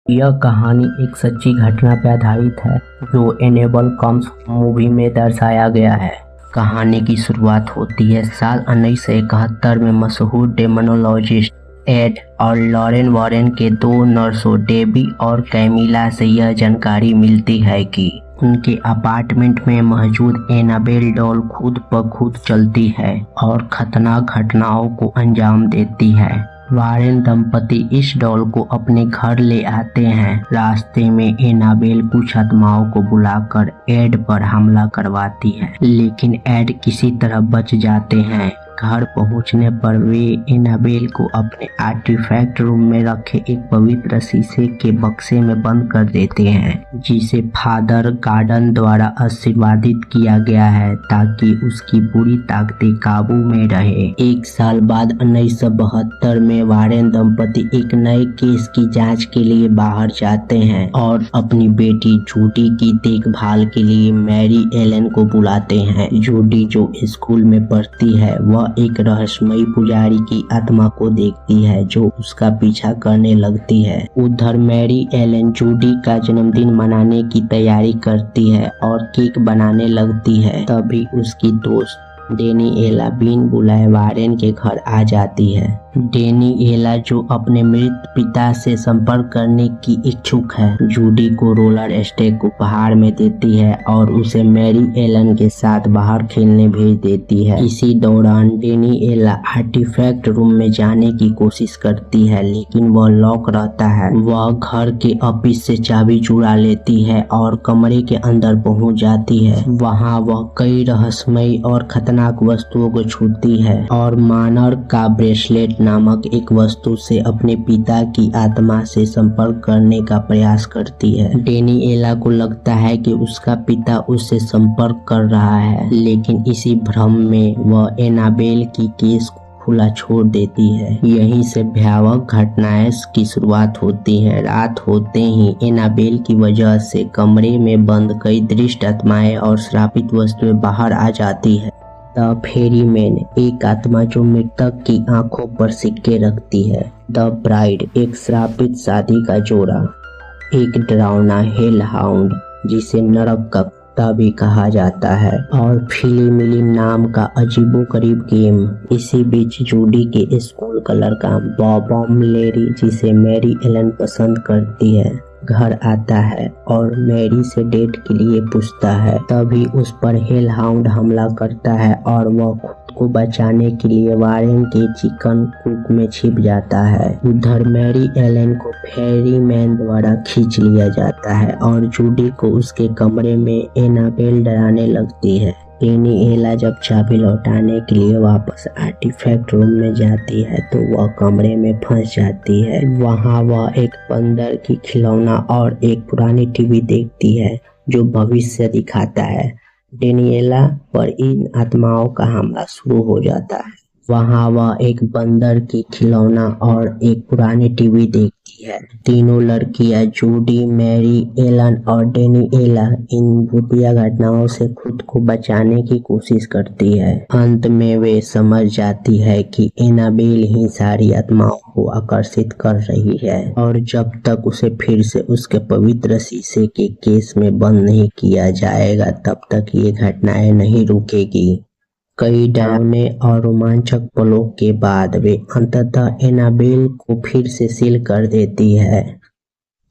यह कहानी एक सच्ची घटना पर आधारित है जो एनेबल कम्स मूवी में दर्शाया गया है। कहानी की शुरुआत होती है साल 1971 में मशहूर डेमोनोलॉजिस्ट एड और लॉरेन वॉरेन के दो नर्सों डेबी और कैमिला से यह जानकारी मिलती है कि उनके अपार्टमेंट में मौजूद एनाबेल डॉल खुद ब खुद चलती है और खतरनाक घटनाओं को अंजाम देती है। वारेन दंपति इस डॉल को अपने घर ले आते हैं। रास्ते में एनाबेल कुछ आत्माओं को बुलाकर एड पर हमला करवाती है, लेकिन एड किसी तरह बच जाते हैं। घर पहुंचने पर वे एनाबेल को अपने आर्टिफैक्ट रूम में रखे एक पवित्र शीशे के बक्से में बंद कर देते हैं, जिसे फादर गार्डन द्वारा आशीर्वादित किया गया है ताकि उसकी बुरी ताकतें काबू में रहे। एक साल बाद 1972 में वारेन दंपति एक नए केस की जांच के लिए बाहर जाते हैं और अपनी बेटी जूडी की देखभाल के लिए मैरी एलन को बुलाते हैं। जूडी जो स्कूल में पढ़ती है वह एक रहस्यमयी पुजारी की आत्मा को देखती है जो उसका पीछा करने लगती है। उधर मैरी एलन जूडी का जन्मदिन मनाने की तैयारी करती है और केक बनाने लगती है। तभी उसकी दोस्त डेनिएला बिन बुलाए वारेन के घर आ जाती है। डेनिएला जो अपने मृत पिता से संपर्क करने की इच्छुक है, जूडी को रोलर स्टेक उपहार में देती है और उसे मैरी एलन के साथ बाहर खेलने भेज देती है। इसी दौरान डेनिएला आर्टिफैक्ट रूम में जाने की कोशिश करती है, लेकिन वह लॉक रहता है। वह घर के ऑफिस से चाबी चुरा लेती है और कमरे के अंदर पहुंच जाती है। वहां वह कई रहस्यमयी और खतरनाक वस्तुओं को छूती है और मानर का ब्रेसलेट नामक एक वस्तु से अपने पिता की आत्मा से संपर्क करने का प्रयास करती है। डेनिएला को लगता है कि उसका पिता उससे संपर्क कर रहा है, लेकिन इसी भ्रम में वह एनाबेल की केस खुला छोड़ देती है। यहीं से भयावह घटनाएं की शुरुआत होती है। रात होते ही एनाबेल की वजह से कमरे में बंद कई दृष्ट आत्माएं और श्रापित वस्तुएं बाहर आ जाती है। द फेरीमैन, एक आत्मा जो मृतक की आंखों पर सिक्के रखती है। द ब्राइड, एक श्रापित शादी का जोड़ा। एक डरावना हेल हाउंड जिसे नरक का कुत्ता भी कहा जाता है, और फिलीमिली नाम का अजीबोगरीब गेम। इसी बीच जूडी के स्कूल का लड़का बॉब लेरी, जिसे मैरी एलन पसंद करती है, घर आता है और मैरी से डेट के लिए पूछता है। तभी उस पर हेल हाउंड हमला करता है और वह खुद को बचाने के लिए वारेन के चिकन कूप में छिप जाता है। उधर मैरी एलन को फेरीमैन द्वारा खींच लिया जाता है और जूडी को उसके कमरे में एनाबेल डराने लगती है। डेनिएला जब चाबी लौटाने के लिए वापस आर्टिफैक्ट रूम में जाती है तो वह कमरे में फंस जाती है। वहां वह एक बंदर की खिलौना और एक पुरानी टीवी देखती है जो भविष्य दिखाता है। डेनिएला पर इन आत्माओं का हमला शुरू हो जाता है। वहां वह एक बंदर की खिलौना और एक पुरानी टीवी देखती है। तीनों लड़कियां जूडी, मैरी एलन और डेनिएला इन भूतिया घटनाओं से खुद को बचाने की कोशिश करती है। अंत में वे समझ जाती है कि एनाबेल ही सारी आत्माओं को आकर्षित कर रही है, और जब तक उसे फिर से उसके पवित्र शीशे के केस में बंद नहीं किया जाएगा तब तक ये घटनाएं नहीं रुकेगी। कई डरावने और रोमांचक पलों के बाद वे अंततः एनाबेल को फिर से सील कर देती है,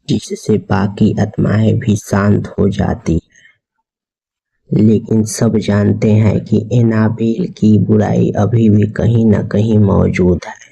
जिससे बाकी आत्माएं भी शांत हो जाती है। लेकिन सब जानते हैं कि एनाबेल की बुराई अभी भी कहीं न कहीं मौजूद है।